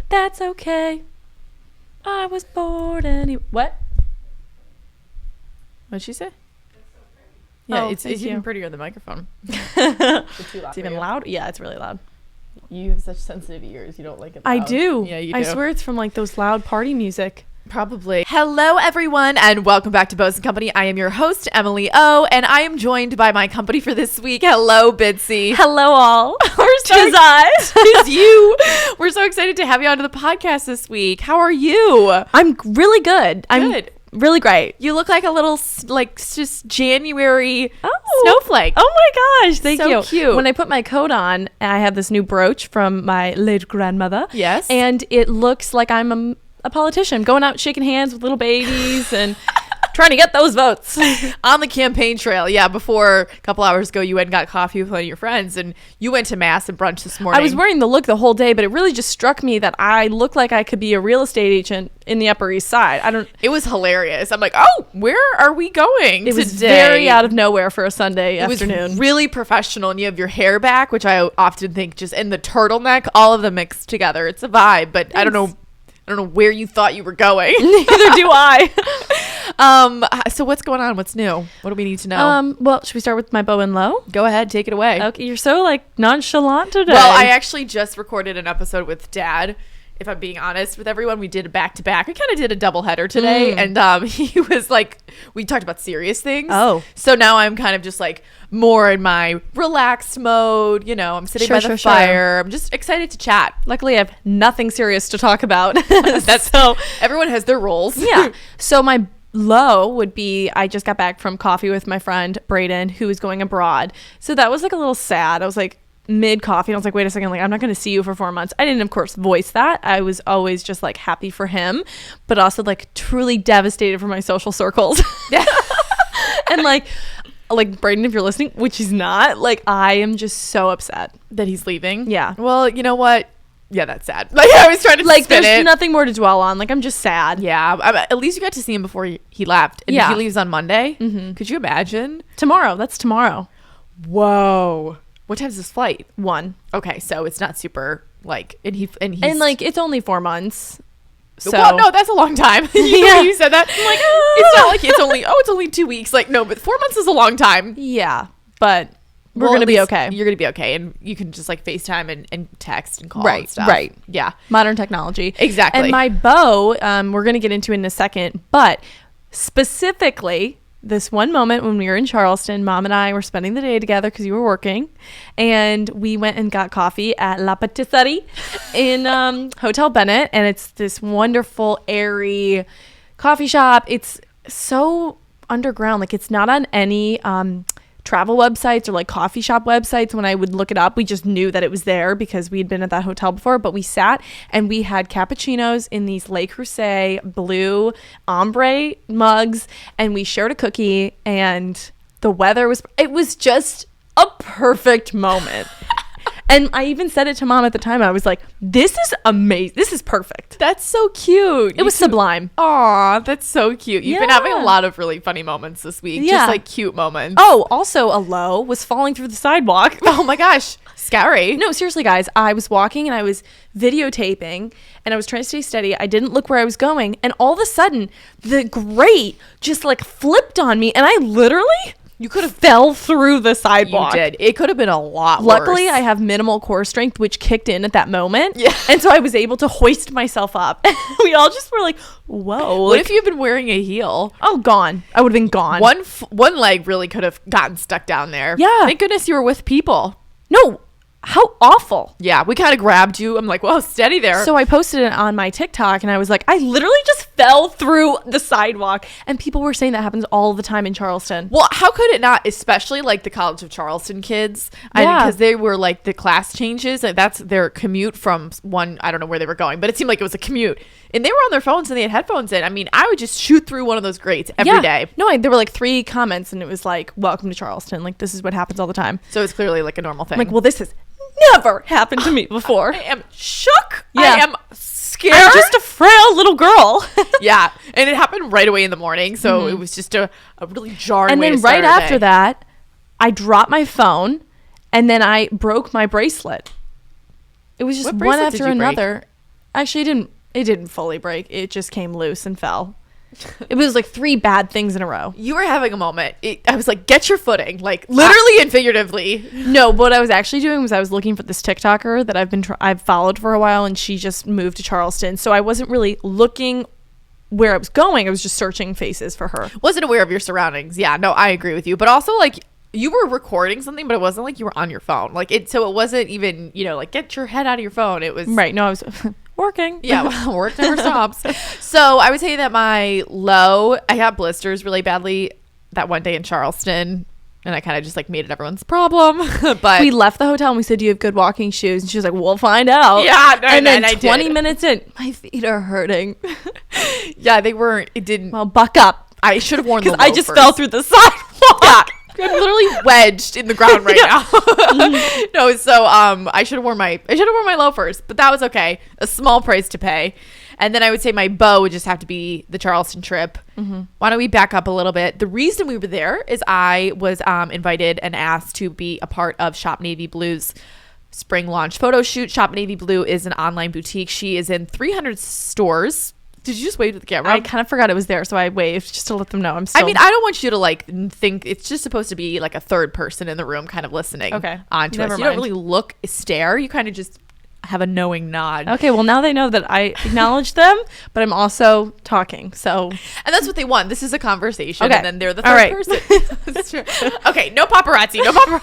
That's okay. I was bored anyway. What? What'd she say? Yeah, it's even prettier than the microphone. It's even loud. Yeah, it's really loud. You have such sensitive ears. You don't like it loud. I do. Yeah, you do. I swear it's from like those loud party music. Probably. Hello, everyone, and welcome back to Bows and Company. I am your host, Emily O, and I am joined by my company for this week. Hello, Bitsy. Hello, all. Tis you. We're so excited to have you onto the podcast this week. How are you? I'm really good. I'm good. Really great. You look like a little, like, just January snowflake. Oh my gosh. Thank you. So cute. When I put my coat on, I have this new brooch from my late grandmother. Yes. And it looks like I'm a politician going out shaking hands with little babies and trying to get those votes on the campaign trail. Yeah, before a couple hours ago, you went and got coffee with one of your friends, and you went to mass and brunch this morning. I was wearing the look the whole day, but it really just struck me that I look like I could be a real estate agent in the Upper East Side. It was hilarious. I'm like, oh, where are we going? It was very out of nowhere for a Sunday afternoon. It was really professional, and you have your hair back, which I often think just in the turtleneck, all of them mixed together. It's a vibe, but thanks. I don't know where you thought you were going. Neither do I. So what's going on? What's new? What do we need to know? Well, should we start with my bow and low? Go ahead, take it away. Okay, you're so like nonchalant today. Well, I actually just recorded an episode with Dad. If I'm being honest with everyone, we did a back-to-back. We kind of did a doubleheader today, and he was like, we talked about serious things. Oh. So now I'm kind of just like more in my relaxed mode. You know, I'm sitting by the fire. I'm just excited to chat. Luckily, I have nothing serious to talk about. So everyone has their roles. Yeah. So my low would be, I just got back from coffee with my friend Brayden, who is going abroad. So that was like a little sad. I was like, mid coffee, and I was like, wait a second, like I'm not going to see you for 4 months. I didn't, of course, voice that. I was always just like happy for him, but also like truly devastated for my social circles. And like Brayden, if you're listening, which he's not, like I am just so upset that he's leaving. Yeah. Well, you know what? Yeah, that's sad. Like I was trying to like there's nothing more to dwell on. Like I'm just sad. Yeah. At least you got to see him before he left. And he leaves on Monday. Mm-hmm. Could you imagine? Tomorrow. That's tomorrow. Whoa. What time's this flight? 1. Okay, so it's not super like, and he's like it's only 4 months. So well, no, that's a long time. You said that. I'm like, it's not like it's only 2 weeks. Like no, but 4 months is a long time. Yeah, but we're gonna be okay. You're gonna be okay, and you can just like FaceTime and text and call right, and stuff. Right. Yeah. Modern technology. Exactly. And my bow, we're gonna get into in a second, but specifically this one moment when we were in Charleston, Mom and I were spending the day together because you were working, and we went and got coffee at La Patisserie in Hotel Bennett, and it's this wonderful, airy coffee shop. It's so underground. Like it's not on any travel websites or like coffee shop websites. When I would look it up, we just knew that it was there because we'd been at that hotel before. But we sat and we had cappuccinos in these Le Creuset blue ombre mugs, and we shared a cookie, and the weather was just a perfect moment. And I even said it to Mom at the time. I was like, this is amazing. This is perfect. That's so cute. It was sublime. Aw, that's so cute. You've been having a lot of really funny moments this week. Yeah. Just like cute moments. Oh, also a low was falling through the sidewalk. Oh my gosh. Scary. No, seriously, guys. I was walking and I was videotaping and I was trying to stay steady. I didn't look where I was going. And all of a sudden, the grate just like flipped on me. And I literally... You could have fell through the sidewalk. You did. It could have been a lot worse. Luckily, I have minimal core strength, which kicked in at that moment. Yeah. And so I was able to hoist myself up. We all just were like, whoa. What if you'd been wearing a heel? Oh, gone. I would have been gone. One leg really could have gotten stuck down there. Yeah. Thank goodness you were with people. No. How awful. Yeah, we kind of grabbed you. I'm like, whoa, steady there. So I posted it on my TikTok and I was like, I literally just fell through the sidewalk. And people were saying that happens all the time in Charleston. Well, how could it not? Especially like the College of Charleston kids. Yeah. Because they were like the class changes. Like, that's their commute from one, I don't know where they were going, but it seemed like it was a commute. And they were on their phones and they had headphones in. I mean, I would just shoot through one of those grates every day. No, there were like 3 comments and it was like, welcome to Charleston. Like, this is what happens all the time. So it's clearly like a normal thing. I'm like, well, this has never happened to me before. I am shook. Yeah. I am scared. I'm just a frail little girl. Yeah. And it happened right away in the morning. So it was just a really jarring way to start And then right after that, I dropped my phone and then I broke my bracelet. It was just one after another. Actually, it didn't fully break. It just came loose and fell. It was like 3 bad things in a row. You were having a moment. I was like, get your footing, like literally and figuratively. No, what I was actually doing was I was looking for this TikToker that I've followed for a while, and she just moved to Charleston. So I wasn't really looking where I was going. I was just searching faces for her. Wasn't aware of your surroundings. Yeah, no, I agree with you. But also, like, you were recording something, but it wasn't like you were on your phone. Like, so it wasn't even, like, get your head out of your phone. It was right. No, I was working. Yeah, well, work never stops. So I would say that my low, I got blisters really badly that one day in Charleston, and I kind of just like made it everyone's problem. But we left the hotel and we said, "Do you have good walking shoes?" And she was like, "We'll find out." Yeah, no, and then I 20 minutes in, my feet are hurting. Yeah, they weren't. It didn't. Well, buck up. I should have worn the because I just fell through the sidewalk. Yeah. I'm literally wedged in the ground right now. No, so I should have worn my loafers, but that was okay. A small price to pay. And then I would say my bow would just have to be the Charleston trip. Mm-hmm. Why don't we back up a little bit? The reason we were there is I was invited and asked to be a part of Shop Navy Blue's spring launch photo shoot. Shop Navy Blue is an online boutique. She is in 300 stores. Did you just wave to the camera? I kind of forgot it was there, so I waved just to let them know I'm still... I mean, I don't want you to, like, think... It's just supposed to be, like, a third person in the room kind of listening onto us. You don't really stare. You kind of just have a knowing nod. Okay, well, now they know that I acknowledge them, but I'm also talking, so... And that's what they want. This is a conversation, okay. And then they're the third person. That's true. Okay, no paparazzi. No paparazzi.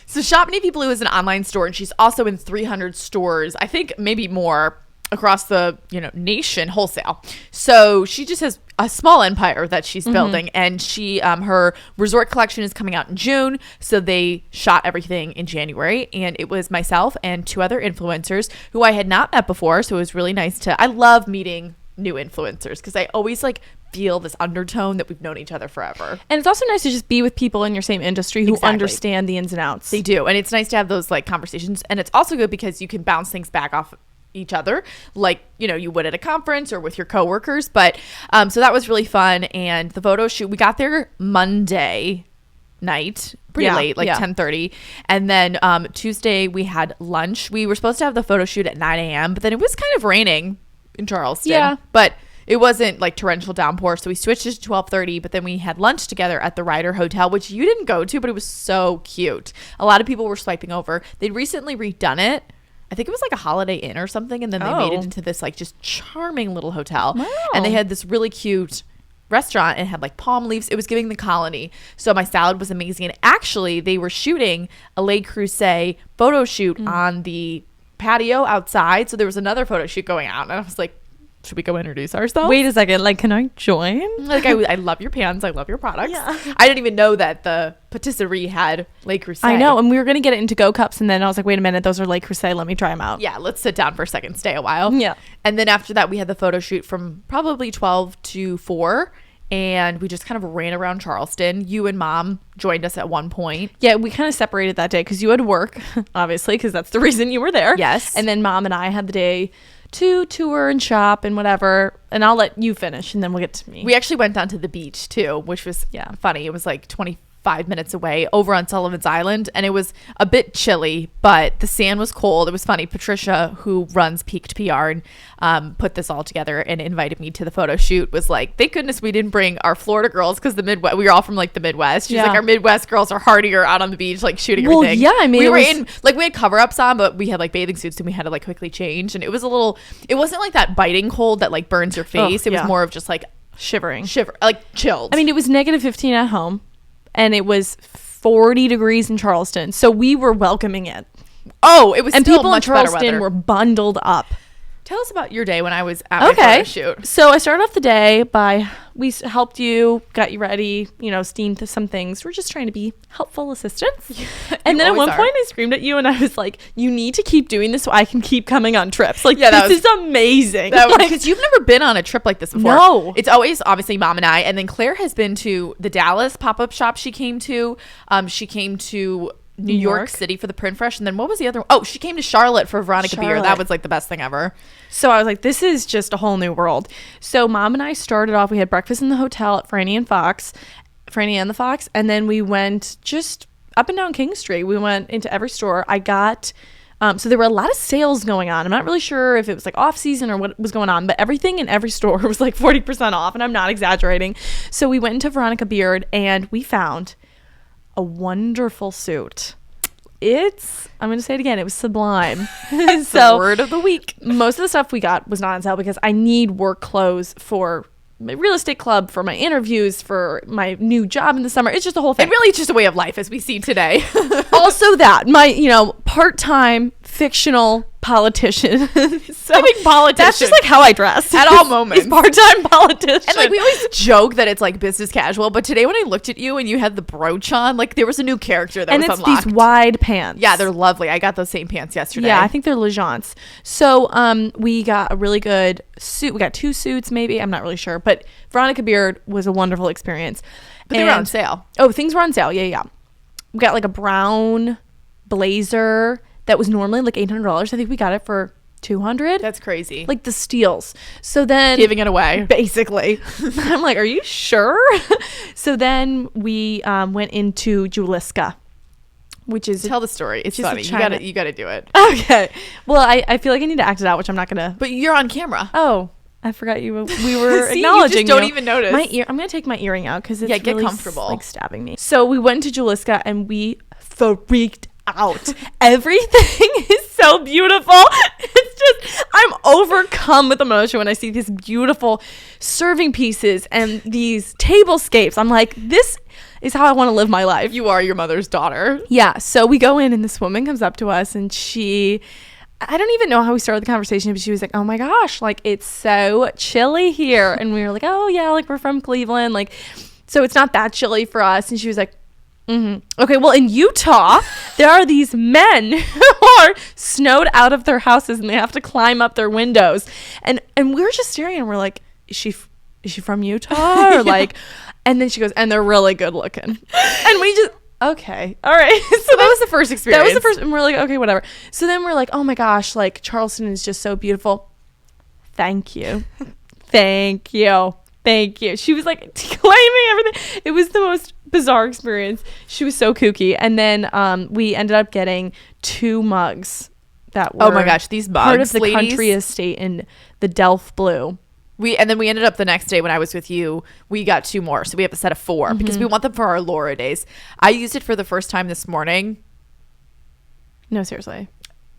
So Shop Navy Blue is an online store, and she's also in 300 stores, I think maybe more, across the nation wholesale. So she just has a small empire that she's building, and she her resort collection is coming out in June. So they shot everything in January, and it was myself and 2 other influencers who I had not met before. So it was really nice I love meeting new influencers because I always feel this undertone that we've known each other forever. And it's also nice to just be with people in your same industry who understand the ins and outs. They do. And it's nice to have those conversations. And it's also good because you can bounce things back off each other like you would at a conference or with your coworkers. But so that was really fun. And the photo shoot, we got there Monday night, pretty late, 10:30. And then Tuesday we had lunch. We were supposed to have the photo shoot at 9 a.m. but then it was kind of raining in Charleston. Yeah. But it wasn't torrential downpour, so we switched it to 12:30, but then we had lunch together at the Ryder Hotel, which you didn't go to, but it was so cute. A lot of people were swiping over. They'd recently redone it. I think it was a Holiday Inn or something, and then they made it into this just charming little hotel. Wow. And they had this really cute restaurant and had palm leaves. It was giving the Colony. So my salad was amazing. And actually, they were shooting a Le Creuset photo shoot on the patio outside. So there was another photo shoot going out, and I was like, should we go introduce ourselves? Wait a second. Can I join? I love your pans. I love your products. Yeah. I didn't even know that the patisserie had Le Creuset. I know. And we were going to get it into go cups. And then I was like, wait a minute. Those are Le Creuset. Let me try them out. Yeah. Let's sit down for a second. Stay a while. Yeah. And then after that, we had the photo shoot from probably 12 to 4. And we just kind of ran around Charleston. You and Mom joined us at one point. Yeah, we kind of separated that day because you had work, obviously, because that's the reason you were there. Yes. And then Mom and I had the day to tour and shop and whatever. And I'll let you finish, and then we'll get to me. We actually went down to the beach, too, which was funny. It was 25 minutes away over on Sullivan's Island, and it was a bit chilly, but the sand was cold. It was funny. Patricia, who runs Peaked PR and put this all together and invited me to the photo shoot, was like, thank goodness we didn't bring our Florida girls because we were all from the Midwest. She's like, our Midwest girls are hardier out on the beach shooting everything. Yeah, I mean, we were in we had cover-ups on, but we had bathing suits, and we had to quickly change, and it was it wasn't that biting cold that burns your face. It was more of just shivering, chilled. I mean, it was -15 at home, and it was 40 degrees in Charleston, so we were welcoming it. Oh, it was and still people much in Charleston better weather. were bundled up. Tell us about your day when I was at my photo shoot. So I started off the day we helped you, got you ready, steamed some things. We're just trying to be helpful assistants. And then at one point I screamed at you and I was like, you need to keep doing this so I can keep coming on trips. This is amazing. Because you've never been on a trip like this before. No. It's always obviously Mom and I. And then Claire has been to the Dallas pop-up shop she came to. She came to New York City for the Print Fresh, and then what was the other one? Oh, she came to Charlotte for Veronica Beer. That was the best thing ever. So I was like, this is just a whole new world. So Mom and I started off, we had breakfast in the hotel at Franny and the Fox, and then we went up and down King Street. We went into every store. I got so there were a lot of sales going on. I'm not really sure if it was like off season or what was going on, but everything in every store was like 40% off, and I'm not exaggerating. So we went into Veronica Beard and we found a wonderful suit. I'm going to say it again, it was sublime. So the word of the week. Most of the stuff we got was not on sale because I need work clothes for my real estate club, for my interviews, for my new job in the summer. It's just a whole thing. It really is just a way of life, as we see today. Also that, my, part-time fictional politician. So politician. That's just like how I dress. At all moments. Is part-time politician. And like we always joke that it's like business casual, but today when I looked at you and you had the brooch on, like there was a new character that was unlocked. And it's these wide pants. Yeah, they're lovely. I got those same pants yesterday. Yeah, I think they're Legence. So we got a really good suit. We got 2 suits maybe. I'm not really sure. But Veronica Beard was a wonderful experience. But they were on sale. Oh, things were on sale. Yeah. We got like a brown blazer that was normally like $800. I think we got it for $200. That's crazy. Like the steals. So then giving it away, basically. I'm like, are you sure? So then we went into Juliska, which is tell the story. It's funny. You gotta do it. Okay. Well, I feel like I need to act it out, which I'm not gonna. But you're on camera. Oh, I forgot we were See, acknowledging. You just don't even notice. I'm gonna take my earring out because it's get really comfortable. Like stabbing me. So we went to Juliska and we freaked out. Everything is so beautiful. It's just, I'm overcome with emotion when I see these beautiful serving pieces and these tablescapes. I'm like, this is how I want to live my life. You are your mother's daughter. Yeah. So we go in and this woman comes up to us and I don't even know how we started the conversation, but she was like, oh my gosh, like it's so chilly here. And we were like, oh yeah, like we're from Cleveland. Like, so it's not that chilly for us. And she was like, okay, well, in Utah, there are these men who are snowed out of their houses and they have to climb up their windows. And we were just staring and we're like, is she from Utah? Or Yeah. like, and then she goes, and they're really good looking. And we just, okay, all right. So that was the first experience. That was the first, and we're like, okay, whatever. So then we're like, oh my gosh, like Charleston is just so beautiful. Thank you. Thank you. Thank you. She was like claiming everything. It was the most bizarre experience. She was so kooky. And then we ended up getting 2 mugs that were oh my gosh, these mugs, part of the ladies. country estate in the Delft blue. And then we ended up the next day when I was with you, we got 2 more. So we have a set of 4 because we want them for our Laura days. I used it for the first time this morning. No, seriously.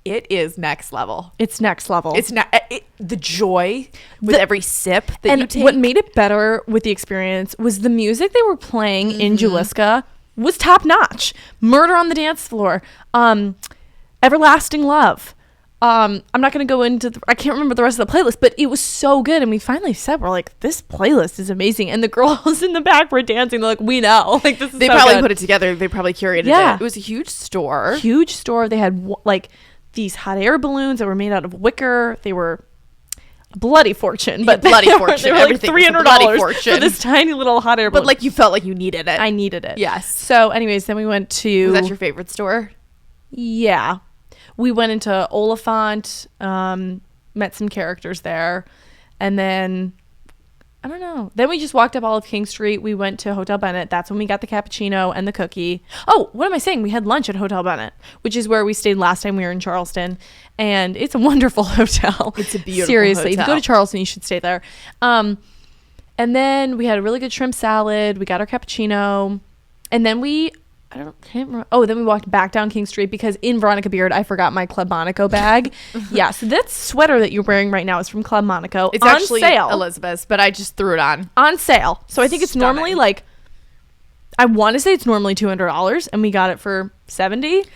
It is next level. It's next level. It's not the joy with every sip that you take. What made it better with the experience was the music they were playing in Juliska was top notch. Murder on the Dance Floor, Everlasting Love. I'm not going to go into I can't remember the rest of the playlist, but it was so good. And we finally said, we're like, this playlist is amazing. And the girls in the back were dancing. They're like, we know. Like, this is they so probably good. put it together. They probably curated Yeah. it. It was a huge store. Huge store. They had like these hot air balloons that were made out of wicker. They were a bloody fortune, but bloody fortune. They were like Everything was a bloody $300 fortune. for this tiny little hot air balloon. But like you felt like you needed it. I needed it. Yes. So anyways, then we went to... Was that your favorite store? Yeah. We went into Oliphant, met some characters there, and then... I don't know. Then we just walked up all of King Street. We went to Hotel Bennett. That's when we got the cappuccino and the cookie. Oh, what am I saying? We had lunch at Hotel Bennett, which is where we stayed last time we were in Charleston. And it's a wonderful hotel. It's a beautiful Seriously, hotel. if you go to Charleston, you should stay there. And then we had a really good shrimp salad. We got our cappuccino. And then can't remember. Oh, then we walked back down King Street because in Veronica Beard, I forgot my Club Monaco bag. Yeah, so that sweater that you're wearing right now is from Club Monaco. It's on actually sale. Elizabeth's, but I just threw it on. On sale. So I think it's normally Stunning. like, I want to say it's normally $200 and we got it for $70.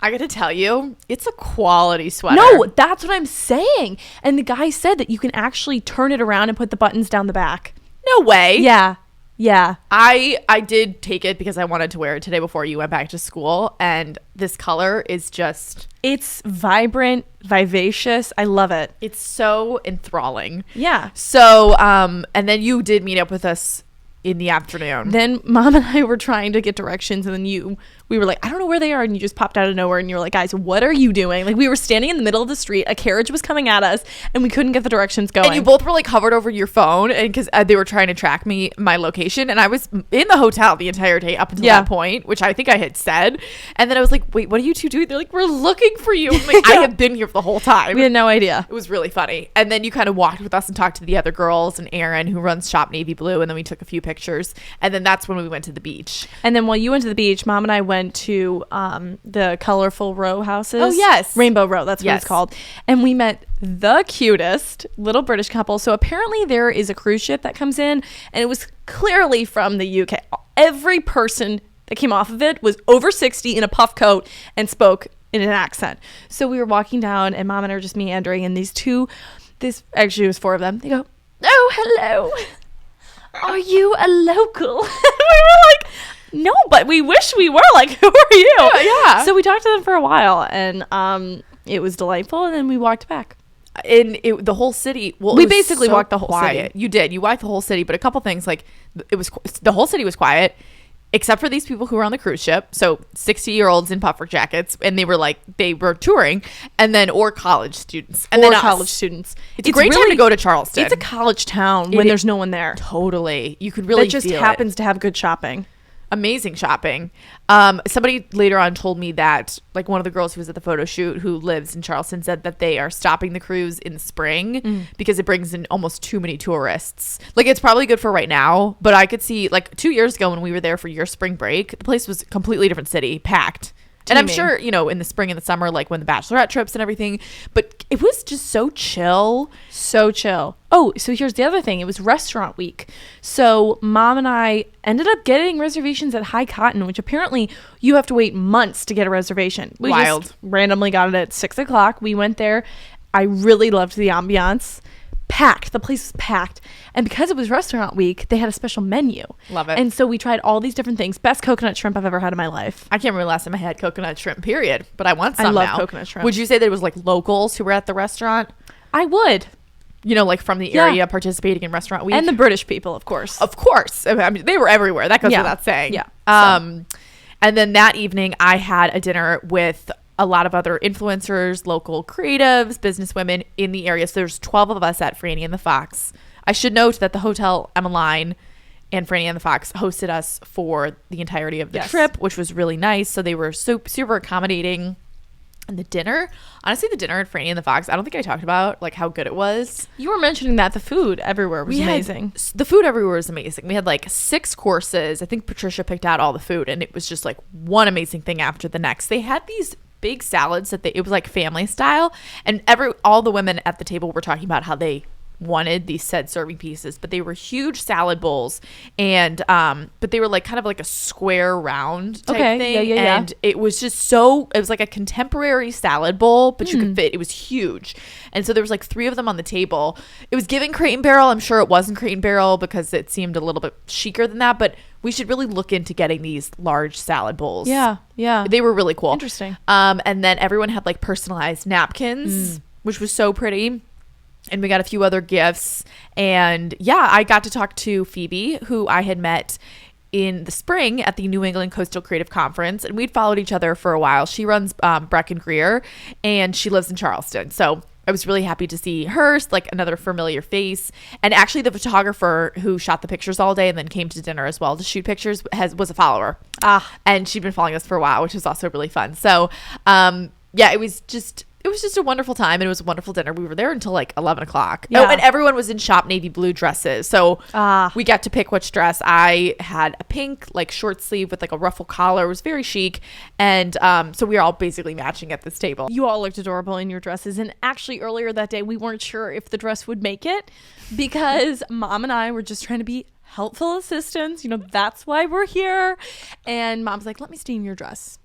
I got to tell you, it's a quality sweater. No, that's what I'm saying. And the guy said that you can actually turn it around and put the buttons down the back. No way. Yeah. Yeah. I did take it because I wanted to wear it today before you went back to school, and this color is just... It's vibrant, vivacious. I love it. It's so enthralling. Yeah. So, and then you did meet up with us in the afternoon. Then Mom and I were trying to get directions, and then we were like, I don't know where they are, and you just popped out of nowhere, and you were like, guys, what are you doing? Like, we were standing in the middle of the street, a carriage was coming at us, and we couldn't get the directions going. And you both were like hovered over your phone, and because they were trying to track my location, and I was in the hotel the entire day up until that point, which I think I had said. And then I was like, wait, what are you two doing? They're like, we're looking for you. I'm like, I have been here the whole time. We had no idea. It was really funny. And then you kind of walked with us and talked to the other girls and Erin, who runs Shop Navy Blue, and then we took a few pictures. And then that's when we went to the beach. And then while you went to the beach, Mom and I went to the colorful row houses. Oh, yes. Rainbow Row, that's what it's called. And we met the cutest little British couple. So apparently there is a cruise ship that comes in, and it was clearly from the UK. Every person that came off of it was over 60 in a puff coat and spoke in an accent. So we were walking down, and Mom and I were just meandering, and actually it was 4 of them. They go, oh, hello. Are you a local? We were like, no, but we wish we were. Like, who are you? Yeah. So we talked to them for a while, and it was delightful, and then we walked back. In the whole city, we basically walked the whole city. You did. You walked the whole city, but a couple things, like, the whole city was quiet, except for these people who were on the cruise ship. So 60-year-olds in puffer jackets, and they were touring, and then or college students, and then college students. It's a great time to go to Charleston. It's a college town when there's no one there. Totally, you could really. It just happens to have good shopping. Amazing shopping. Somebody later on told me that, like, one of the girls who was at the photo shoot who lives in Charleston said that they are stopping the cruise in the spring because it brings in almost too many tourists. Like, it's probably good for right now, but I could see, like, 2 years ago when we were there for your spring break, the place was a completely different city, packed. And I'm sure, in the spring and the summer, like when the bachelorette trips and everything, but it was just so chill. So chill. Oh, so here's the other thing. It was restaurant week. So Mom and I ended up getting reservations at High Cotton, which apparently you have to wait months to get a reservation. We just randomly got it at 6:00. We went there. I really loved the ambiance. Packed. The place was packed. And because it was restaurant week, they had a special menu. Love it. And so we tried all these different things. Best coconut shrimp I've ever had in my life. I can't remember last time I had coconut shrimp, period. But I want some now. I love coconut shrimp. Would you say that it was like locals who were at the restaurant? I would. Like from the area participating in restaurant week? And the British people, of course. Of course. I mean, they were everywhere. That goes without saying. Yeah. And then that evening, I had a dinner with a lot of other influencers, local creatives, businesswomen in the area. So there's 12 of us at Franny and the Fox. I should note that the Hotel Emmeline and Franny and the Fox hosted us for the entirety of the trip, which was really nice. So they were super accommodating. And the dinner at Franny and the Fox, I don't think I talked about like how good it was. You were mentioning that the food everywhere was amazing. The food everywhere was amazing. We had like 6 courses. I think Patricia picked out all the food, and it was just like one amazing thing after the next. They had these big salads that it was like family style, and all the women at the table were talking about how they wanted these said serving pieces, but they were huge salad bowls, and but they were like kind of like a square round type thing. And it was just it was like a contemporary salad bowl, but you could fit, it was huge. And so there was like 3 of them on the table. It was giving Crate and Barrel. I'm sure it wasn't Crate and Barrel because it seemed a little bit chicer than that, but we should really look into getting these large salad bowls. Yeah they were really cool. Interesting. And then everyone had like personalized napkins, which was so pretty. And we got a few other gifts. And I got to talk to Phoebe, who I had met in the spring at the New England Coastal Creative Conference. And we'd followed each other for a while. She runs Breck and Greer, and she lives in Charleston. So I was really happy to see her, like another familiar face. And actually the photographer who shot the pictures all day and then came to dinner as well to shoot pictures was a follower. And she'd been following us for a while, which was also really fun. So it was just a wonderful time, and it was a wonderful dinner. We were there until like 11 o'clock. Yeah. Oh, and everyone was in Shop Navy Blue dresses. So we got to pick which dress. I had a pink, like short sleeve with like a ruffle collar. It was very chic. And so we were all basically matching at this table. You all looked adorable in your dresses. And actually earlier that day, we weren't sure if the dress would make it because Mom and I were just trying to be helpful assistants. That's why we're here. And Mom's like, let me steam your dress.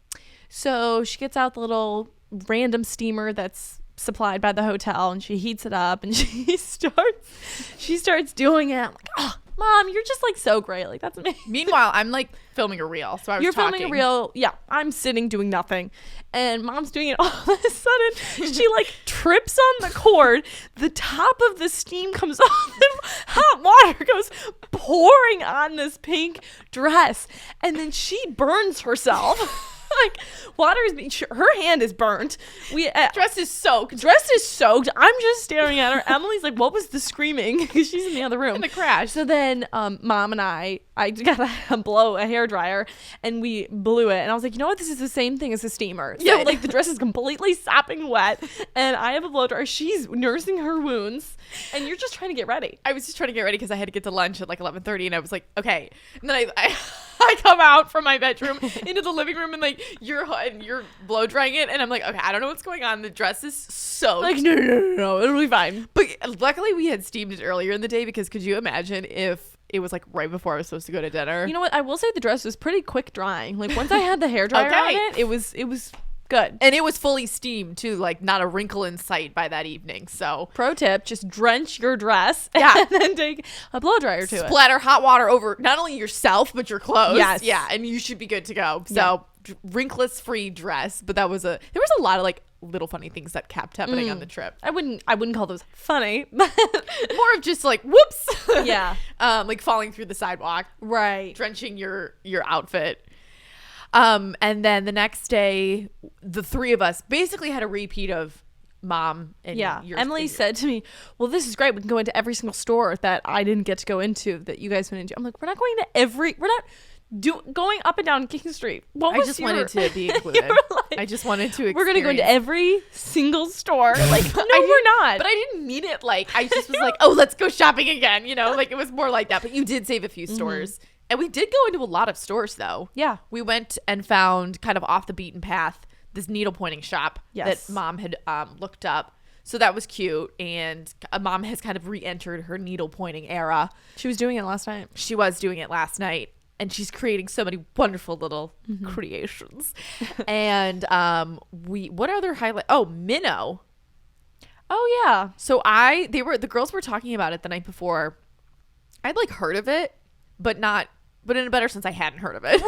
So she gets out the little random steamer that's supplied by the hotel, and she heats it up, and she starts doing it. I'm like, Mom, you're just like so great. Like that's amazing. Meanwhile, I'm like filming a reel. So I was You're talking. filming a reel. Yeah, I'm sitting doing nothing. And Mom's doing it all of a sudden. She like trips on the cord. The top of the steam comes off and hot water goes pouring on this pink dress. And then she burns herself. Like water is being, her hand is burnt. Dress is soaked. Dress is soaked. I'm just staring at her. Emily's like, what was the screaming? Because she's in the other room. In the crash. So then Mom and I got a blow, a hairdryer, and we blew it. And I was like, you know what? This is the same thing as a steamer. So like the dress is completely sopping wet. And I have a blow dryer. She's nursing her wounds. And you're just trying to get ready. I was just trying to get ready because I had to get to lunch at like 11:30. And I was like, okay. And then I come out from my bedroom into the living room and like you're blow drying it. And I'm like, okay, I don't know what's going on. The dress is soaked. Like, no, it'll be fine. But luckily we had steamed it earlier in the day because could you imagine if it was like right before I was supposed to go to dinner? You know what? I will say the dress was pretty quick drying. Like once I had the hairdryer on it was good. And it was fully steamed too, like not a wrinkle in sight by that evening. So pro tip, just drench your dress and then take a blow dryer to it. Splatter hot water over not only yourself but your clothes. Yes. Yeah, and you should be good to go. So wrinkless free dress. But there was a lot of like little funny things that kept happening on the trip. I wouldn't call those funny. More of just like whoops. Yeah. Like falling through the sidewalk. Right. Drenching your outfit. And then the next day, the three of us basically had a repeat of Mom and Emily said to me, well, this is great. We can go into every single store that I didn't get to go into that you guys went into. I'm like, we're not going to going up and down King Street. I just wanted to be included. Like, I just wanted to experience. We're going to go into every single store. Like, no, we're not. But I didn't mean it like, I just was like, oh, let's go shopping again. You know, like it was more like that. But you did save a few stores. And we did go into a lot of stores, though. Yeah. We went and found kind of off the beaten path this needle pointing shop that Mom had looked up. So that was cute. And Mom has kind of re-entered her needle pointing era. She was doing it last night. She was doing it last night. And she's creating so many wonderful little creations. And what other highlight? Oh, Minnow. Oh, yeah. So the girls were talking about it the night before. I'd like heard of it, but in a better sense, I hadn't heard of it.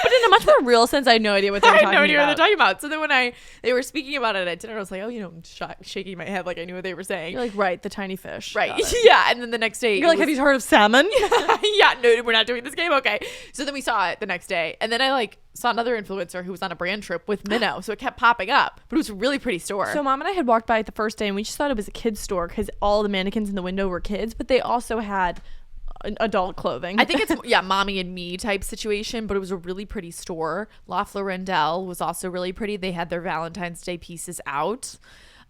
But in a much more real sense, I had no idea what they were talking about. I had no idea what they're talking about. So then when they were speaking about it at dinner, I was like, oh, I'm shaking my head like I knew what they were saying. You're like, right, the tiny fish. Right. Yeah. And then the next day. You're like, have you heard of salmon? Yeah. No, we're not doing this game. Okay. So then we saw it the next day. And then I like saw another influencer who was on a brand trip with Minnow. So it kept popping up. But it was a really pretty store. So Mom and I had walked by it the first day and we just thought it was a kid's store because all the mannequins in the window were kids. But they also had adult clothing. I think it's mommy and me type situation, but it was a really pretty store. La Florendelle was also really pretty. They had their Valentine's Day pieces out,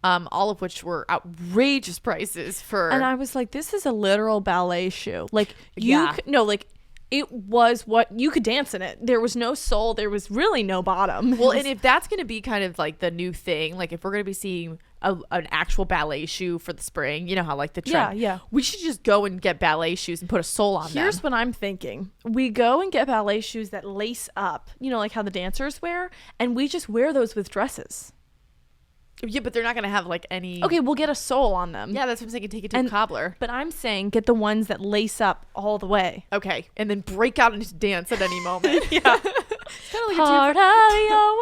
all of which were outrageous prices for. And I was like, this is a literal ballet shoe. Like it was what you could dance in it. There was no sole. There was really no bottom. Well, and if that's going to be kind of like the new thing, like if we're going to be seeing an actual ballet shoe for the spring, you know how like the trend. Yeah. We should just go and get ballet shoes and put a sole on them. Here's what I'm thinking. We go and get ballet shoes that lace up, you know, like how the dancers wear, and we just wear those with dresses. Yeah, but they're not going to have like any. Okay, we'll get a sole on them. Yeah, that's what I'm saying. Take it to a cobbler. But I'm saying get the ones that lace up all the way. Okay, and then break out into dance at any moment. Yeah. It's kind of like part of your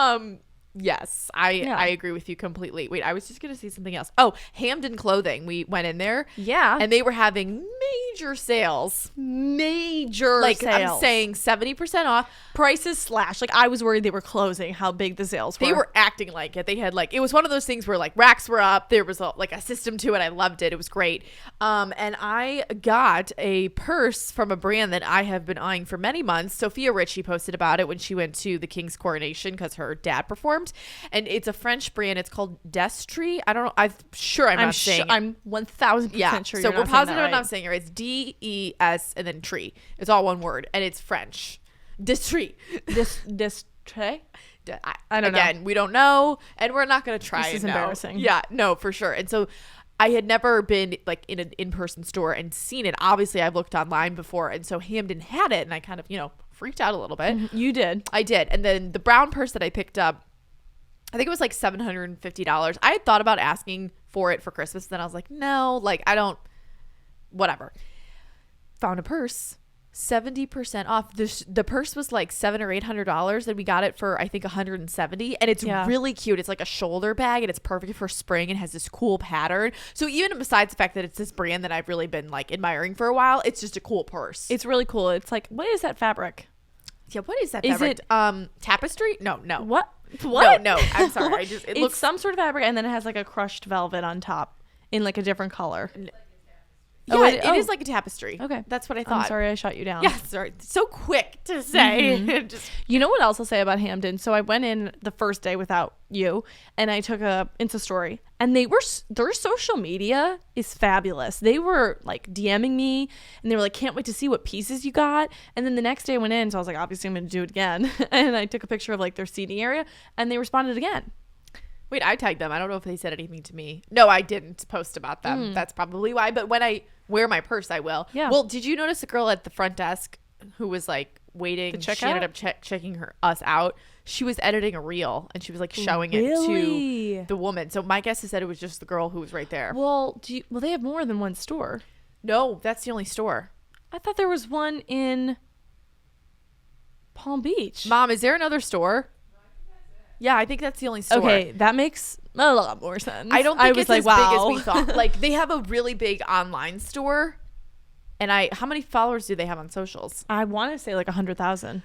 world. Yes, I agree with you completely. Wait, I was just gonna say something else. Oh, Hamden Clothing. We went in there. Yeah. And they were having major sales. Sales. I'm saying 70% off. Prices slashed. Like I was worried they were closing, how big the sales were. They were acting like it. They had like, it was one of those things where like racks were up. There was like a system to it. I loved it. It was great. And I got a purse from a brand that I have been eyeing for many months. Sophia Richie posted about it when she went to the King's coronation because her dad performed. And it's a French brand. It's called Destry. I don't know. I'm sure I'm not saying it. I'm 1,000% sure. So we're positive right. I'm not saying it right. It's DES and then tree. It's all one word. And it's French. Destry. Destry? I don't know. Again, we don't know. And we're not going to try. This is embarrassing. Yeah, no, for sure. And so I had never been like in an in-person store and seen it. Obviously, I've looked online before. And so Hamden had it. And I kind of, freaked out a little bit. You did. I did. And then the brown purse that I picked up, I think it was like $750. I had thought about asking for it for Christmas. Then I was like, no, like I don't, whatever. Found a purse, 70% off. The purse was like $700 or $800, and we got it for I think $170. And it's really cute. It's like a shoulder bag, and it's perfect for spring and has this cool pattern. So even besides the fact that it's this brand that I've really been like admiring for a while, it's just a cool purse. It's really cool. It's like, what is that fabric? Yeah, what is that Is fabric? it tapestry? No. What? What? No, I'm sorry. It looks some sort of fabric, and then it has like a crushed velvet on top in like a different color. Yeah, it is like a tapestry. Okay. That's what I thought. I'm sorry I shot you down. Yeah, sorry. So quick to say. Mm-hmm. You know what else I'll say about Hamden? So I went in the first day without you, and I took a Insta story, and their social media is fabulous. They were like DMing me, and they were like, can't wait to see what pieces you got. And then the next day I went in, so I was like, obviously I'm going to do it again. And I took a picture of like their seating area, and they responded again. Wait, I tagged them. I don't know if they said anything to me. No, I didn't post about them. That's probably why. But when I wear my purse, I will. Yeah. Well, did you notice the girl at the front desk who was like waiting? She ended up checking us out. She was editing a reel, and she was like showing it to the woman. So my guess is that it was just the girl who was right there. Well, they have more than one store. No, that's the only store. I thought there was one in Palm Beach. Mom, is there another store? Yeah, I think that's the only store. Okay, that makes a lot more sense. I don't think it's as big as we wow. thought. Like, they have a really big online store. And how many followers do they have on socials? I want to say like 100,000.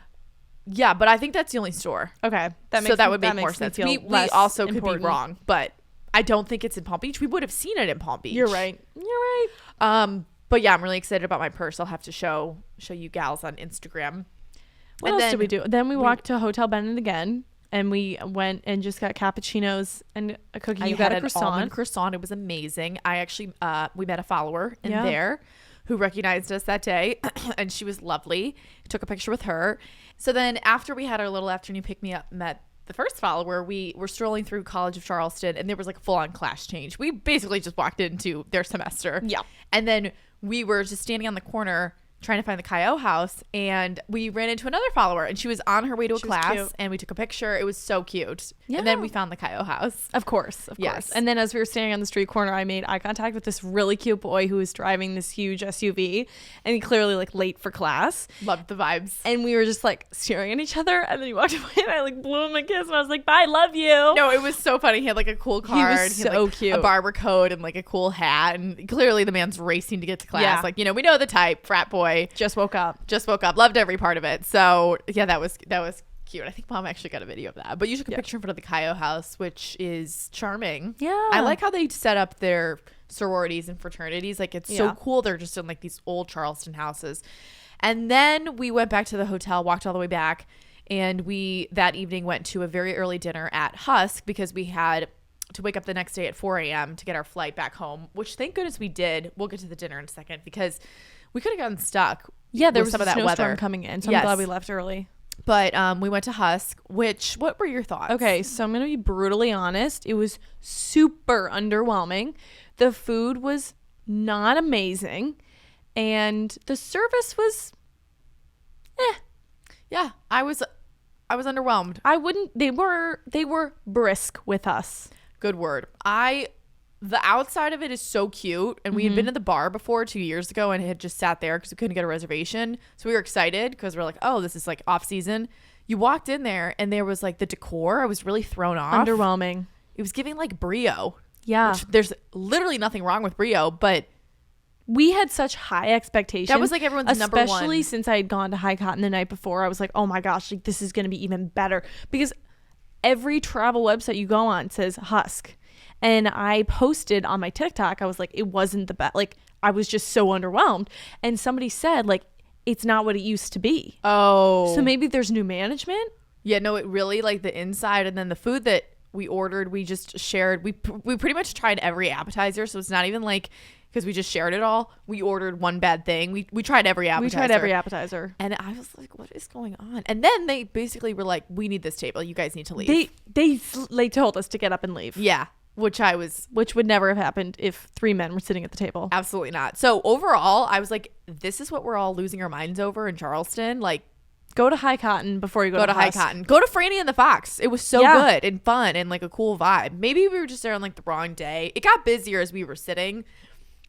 Yeah, but I think that's the only store. Okay. That would make more sense. We also could be wrong, but I don't think it's in Palm Beach. We would have seen it in Palm Beach. You're right. But yeah, I'm really excited about my purse. I'll have to show you gals on Instagram. What else did we do? Then we walked to Hotel Bennett again. And we went and just got cappuccinos and a cookie. You got a croissant. Almond croissant. It was amazing. I actually, we met a follower in there who recognized us that day, and she was lovely. Took a picture with her. So then after we had our little afternoon pick-me-up, met the first follower, we were strolling through College of Charleston, and there was like a full-on class change. We basically just walked into their semester. Yeah. And then we were just standing on the corner trying to find the Kyo house, and we ran into another follower, and she was on her way to a class, and we took a picture. It was so cute. Yeah. And then we found the Kyo house. Of course. And then as we were standing on the street corner, I made eye contact with this really cute boy who was driving this huge SUV, and he clearly like late for class. Loved the vibes. And we were just like staring at each other, and then he walked away, and I like blew him a kiss, and I was like, bye, love you. No, it was so funny. He had like a cool card. He was so cute. A barber coat and like a cool hat, and clearly the man's racing to get to class. Yeah. Like, we know the type, frat boy. Just woke up. Loved every part of it. So yeah, that was cute. I think Mom actually got a video of that, but you took a picture in front of the Kyo house, which is charming. Yeah, I like how they set up their sororities and fraternities. Like, it's so cool. They're just in like these old Charleston houses. And then we went back to the hotel, walked all the way back, and we that evening went to a very early dinner at Husk because we had to wake up the next day at 4 a.m. to get our flight back home, which thank goodness we did. We'll get to the dinner in a second because we could have gotten stuck. Yeah, there was some a of that snowstorm weather coming in, so I'm glad we left early. But we went to Husk, what were your thoughts? Okay, so I'm going to be brutally honest. It was super underwhelming. The food was not amazing, and the service was Yeah, I was underwhelmed. They were brisk with us. Good word. The outside of it is so cute, and we had been at the bar before 2 years ago and had just sat there because we couldn't get a reservation. So we were excited because we're like, oh, this is like off season. You walked in there and there was like the decor. I was really thrown off. Underwhelming. It was giving like Brio. Yeah. Which there's literally nothing wrong with Brio, but we had such high expectations. That was like everyone's number one. Especially since I had gone to High Cotton the night before. I was like, oh my gosh, like this is going to be even better. Because every travel website you go on says Husk. And I posted on my TikTok, I was like, it wasn't the best. Like, I was just so underwhelmed. And somebody said, like, it's not what it used to be. Oh. So maybe there's new management? Yeah, no, it really, like, the inside and then the food that we ordered, we just shared. We pretty much tried every appetizer. So it's not even like, because we just shared it all. We ordered one bad thing. We tried every appetizer. And I was like, what is going on? And then they basically were like, we need this table. You guys need to leave. They told us to get up and leave. Yeah. Which would never have happened if 3 men were sitting at the table. Absolutely not. So overall, I was like, this is what we're all losing our minds over in Charleston. Like, Go to High Cotton before you go to High Husk. Cotton. Go to Franny and the Fox. It was so Yeah. good and fun and like a cool vibe. Maybe we were just there on like the wrong day. It got busier as we were sitting.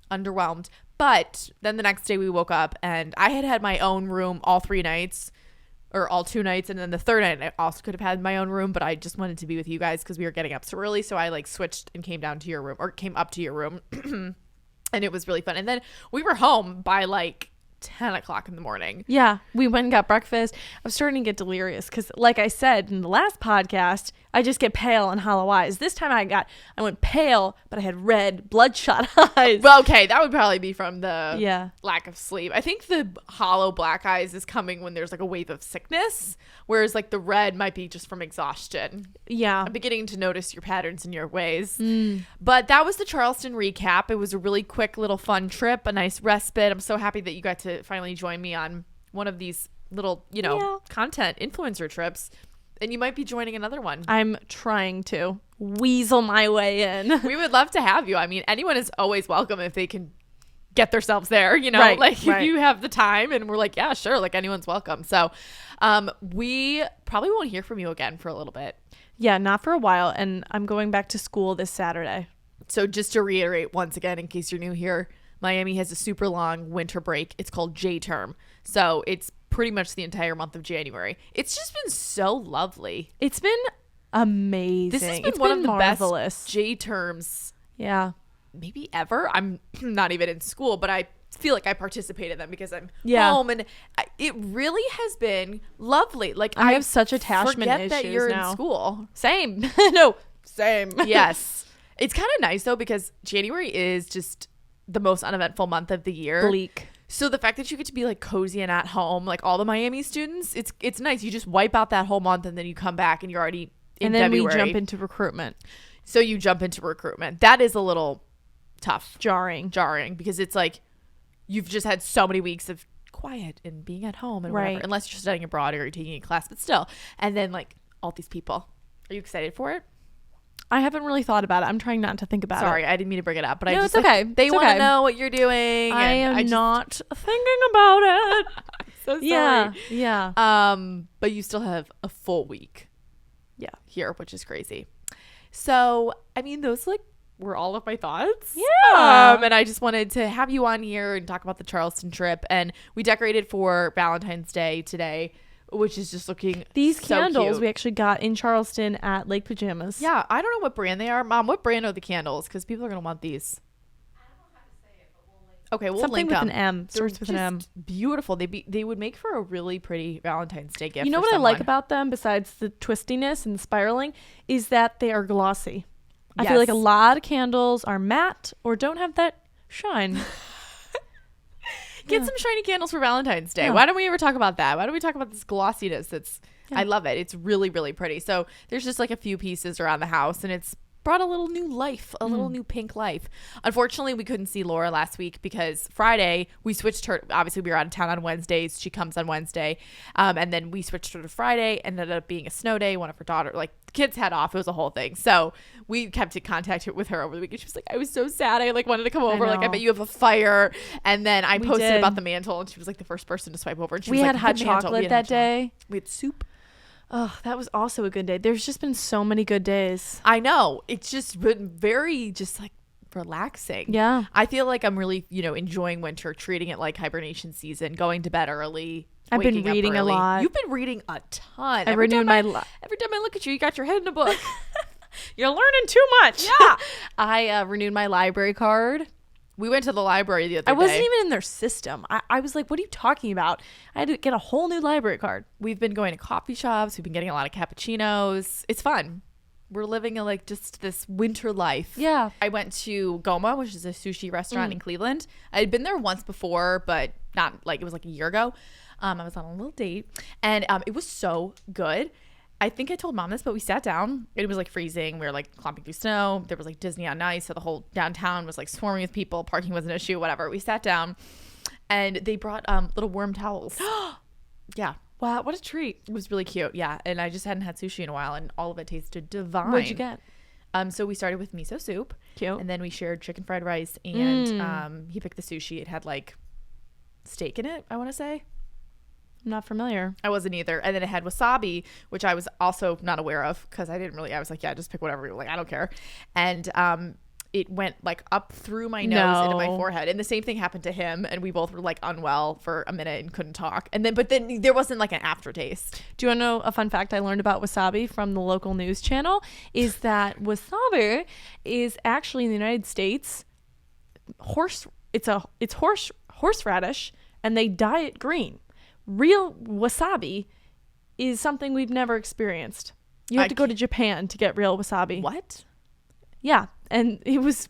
Underwhelmed. But then the next day we woke up and I had my own room all 3 nights, or all 2 nights, and then the third night I also could have had my own room, but I just wanted to be with you guys because we were getting up so early. So I like switched and came down to your room, or came up to your room. And it was really fun. And then we were home by like 10 o'clock in the morning. Yeah, we went and got breakfast. I was starting to get delirious because, like I said in the last podcast, I just get pale and hollow eyes. This time I went pale, but I had red, bloodshot eyes. Well, okay, that would probably be from the Yeah. lack of sleep. I think the hollow black eyes is coming when there's like a wave of sickness, whereas like the red might be just from exhaustion. Yeah. I'm beginning to notice your patterns and your ways. But that was the Charleston recap. It was a really quick little fun trip, a nice respite. I'm so happy that you got to finally join me on one of these little, content influencer trips. And you might be joining another one. I'm trying to weasel my way in. We would love to have you. I mean, anyone is always welcome if they can get themselves there, Right, if you have the time. And we're like, yeah, sure. Like anyone's welcome. So we probably won't hear from you again for a little bit. Yeah, not for a while. And I'm going back to school this Saturday. So just to reiterate once again, in case you're new here, Miami has a super long winter break. It's called J-term. So it's pretty much the entire month of January. It's just been so lovely. It's been amazing. This has been It's one been of the marvelous. best J-terms Yeah. maybe ever. I'm not even in school, but I feel like I participate in them because I'm Yeah. home, and it really has been lovely. Like I have such attachment forget issues that you're now. in school. Same. No, same. Yes. It's kind of nice though, because January is just the most uneventful month of the year. Bleak. So the fact that you get to be like cozy and at home, like all the Miami students, it's nice. You just wipe out that whole month and then you come back and you're already in And then February. we jump into recruitment. So you jump into recruitment. That is a little tough, Jarring. because it's like you've just had so many weeks of quiet and being at home and whatever, Right. unless you're studying abroad or you're taking a class, but still. And then like all these people. Are you excited for it? I haven't really thought about it. I'm trying not to think about Sorry, it. I didn't mean to bring it up, but I No, just it's okay. They It's want to okay. know what you're doing. I and am just- not thinking about it. so sorry. Yeah. Yeah. But you still have a full week. Yeah. Here, which is crazy. So, I mean, those like were all of my thoughts. Yeah. And I just wanted to have you on here and talk about the Charleston trip. And we decorated for Valentine's Day today, which is just looking These so candles cute. we actually got in Charleston at Lake Pajamas. Yeah, I don't know what brand they are. Mom, what brand are the candles? Because people are going to want these. Okay, we'll Something link with them. an M. They're Starts with an M. just beautiful. They would make for a really pretty Valentine's Day gift. You know for what I like someone. about them, besides the twistiness and the spiraling, is that they are glossy. I feel like a Yes. lot of candles are matte or don't have that shine. Get some shiny candles for Valentine's Day. Yeah. Why don't we ever talk about that? Why don't we talk about this glossiness? Yeah. I love it. It's really, really pretty. So there's just like a few pieces around the house, and it's brought a little new life, a little new pink life. Unfortunately, we couldn't see Laura last week because Friday we switched her. Obviously, we were out of town on Wednesdays. She comes on Wednesday, and then we switched her to Friday. Ended up being a snow day. One of her daughter, like the kids, had off. It was a whole thing. So we kept in contact with her over the weekend. She was like, "I was so sad. I like wanted to come over. Like I know. bet you have a fire." And then I We posted did. about the mantle, and she was like the first person to swipe over. And she We was had like, hot "The mantle." chocolate We had that hot chocolate. day. We had soup. Oh, that was also a good day. There's just been so many good days. I know. It's just been very just like relaxing. Yeah. I feel like I'm really, enjoying winter, treating it like hibernation season, going to bed early. I've been waking up reading a early. lot. You've been reading a ton. I renewed my Every time I look at you, you got your head in a book. You're learning too much. Yeah. I renewed my library card. We went to the library the other day. I wasn't even in their system. I was like, what are you talking about? I had to get a whole new library card. We've been going to coffee shops. We've been getting a lot of cappuccinos. It's fun. We're living like just this winter life. Yeah. I went to Goma, which is a sushi restaurant in Cleveland. I had been there once before, but not like it was like a year ago. I was on a little date, and it was so good. I think I told Mom this, but we sat down. It was like freezing. We were like clomping through snow. There was like Disney on Ice, so the whole downtown was like swarming with people. Parking was an issue, whatever. We sat down, and they brought little worm towels. Yeah. Wow, what a treat. It was really cute. Yeah. And I just hadn't had sushi in a while, and all of it tasted divine. What'd you get? So we started with miso soup. Cute. And then we shared chicken fried rice, and he picked the sushi. It had like steak in it, I want to say. I'm not familiar. I wasn't either. And then it had wasabi, which I was also not aware of because I was like, yeah, just pick whatever. Like, I don't care. And it went like up through my nose into my forehead. And the same thing happened to him. And we both were like unwell for a minute and couldn't talk. But then there wasn't like an aftertaste. Do you want to know a fun fact I learned about wasabi from the local news channel? Is that wasabi is actually in the United States it's horseradish, and they dye it green. Real wasabi is something we've never experienced. You have to go to Japan to get real wasabi. What? Yeah, and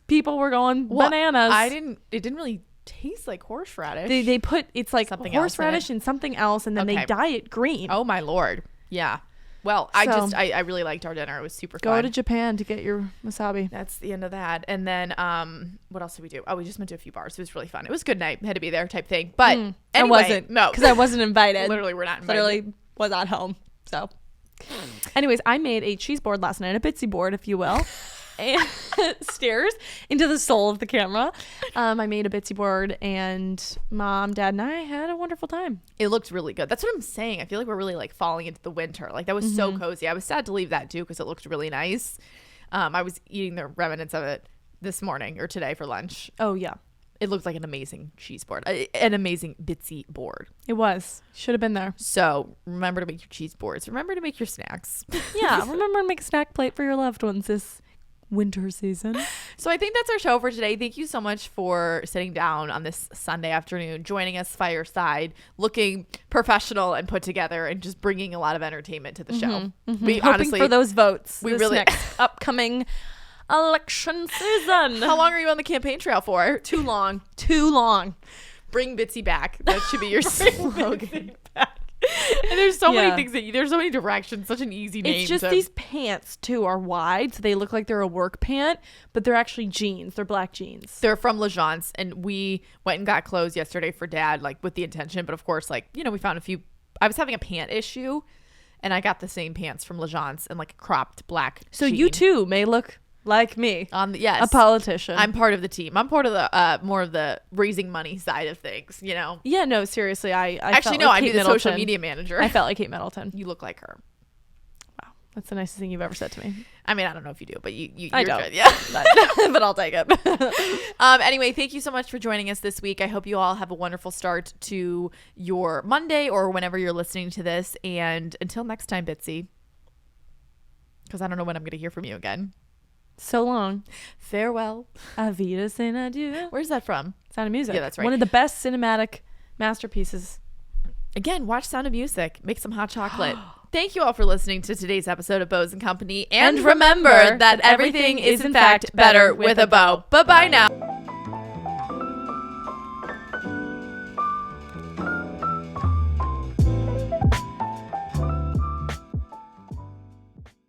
people were going bananas. It didn't really taste like horseradish. They put, it's like something horseradish and something else, and then they dye it green. Oh my Lord. Yeah. Well, I really liked our dinner. It was super fun. Go to Japan to get your wasabi. That's the end of that. And then what else did we do? Oh, we just went to a few bars. It was really fun. It was a good night. Had to be there type thing. But anyway, I wasn't. No. Because I wasn't invited. Literally, we're not invited. Literally was at home. So anyways, I made a cheese board last night, a Bitsy board, if you will. And stares into the soul of the camera. I made a Bitsy board, and Mom, Dad, and I had a wonderful time. It looked really good. That's what I'm saying. I feel like we're really like falling into the winter. Like that was so cozy. I was sad to leave that too because it looked really nice. I was eating the remnants of it this morning or today for lunch. Oh yeah, it looked like an amazing cheese board, an amazing Bitsy board. It was. Should have been there. So remember to make your cheese boards. Remember to make your snacks. Yeah, remember to make a snack plate for your loved ones this winter season. So I think that's our show for today. Thank you so much for sitting down on this Sunday afternoon, joining us fireside, looking professional and put together, and just bringing a lot of entertainment to the show. We hoping honestly for those votes. We this really next upcoming election season. How long are you on the campaign trail for? Too long. Too long. Bring Bitsy back. That should be your slogan. And there's so many things there's so many directions. Such an easy name. It's just these pants too are wide, so they look like they're a work pant, but they're actually jeans. They're black jeans. They're from Legence, and we went and got clothes yesterday for Dad, like with the intention. But of course, like we found a few. I was having a pant issue, and I got the same pants from Legence and like a cropped black. So jean. You too may look like me. Yes, a politician. I'm part of the team. I'm part of the more of the raising money side of things. Yeah, no, seriously, I actually no. I'm the social media manager. I felt like Kate Middleton. You look like her. Wow, that's the nicest thing you've ever said to me. I mean, I don't know if you do, but you're I don't. Good. Yeah, but I'll take it. Anyway, thank you so much for joining us this week. I hope you all have a wonderful start to your Monday or whenever you're listening to this. And until next time, Bitsy, because I don't know when I'm going to hear from you again. So long. Farewell. Avida and adieu. Where's that from? Sound of Music. Yeah, that's right. One of the best cinematic masterpieces. Again, watch Sound of Music. Make some hot chocolate. Thank you all for listening to today's episode of Bows and Company. And remember that everything is in fact better with a bow. Bye-bye now.